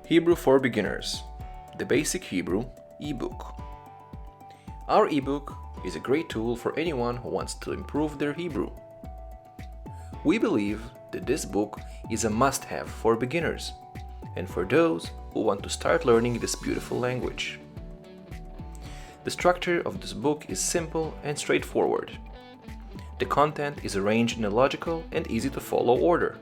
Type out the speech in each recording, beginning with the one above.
Hebrew for Beginners, the Basic Hebrew Ebook. Our ebook is a great tool for anyone who wants to improve their Hebrew. We believe that this book is a must-have for beginners and for those who want to start learning this beautiful language. The structure of this book is simple and straightforward. The content is arranged in a logical and easy-to-follow order.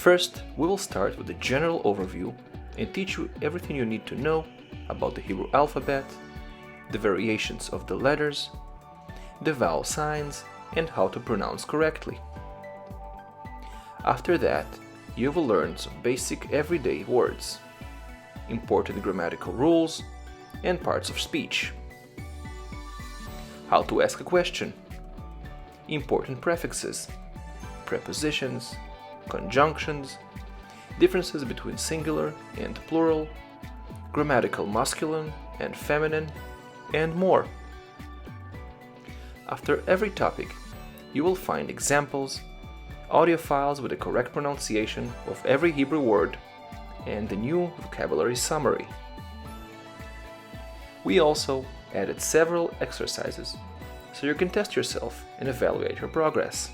First, we will start with a general overview and teach you everything you need to know about the Hebrew alphabet, the variations of the letters, the vowel signs, and how to pronounce correctly. After that, you will learn some basic everyday words, important grammatical rules, and parts of speech. How to ask a question, important prefixes, prepositions, conjunctions, differences between singular and plural, grammatical masculine and feminine, and more. After every topic, you will find examples, audio files with the correct pronunciation of every Hebrew word, and the new vocabulary summary. We also added several exercises so you can test yourself and evaluate your progress.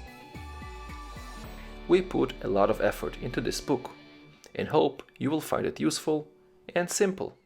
We put a lot of effort into this book and hope you will find it useful and simple.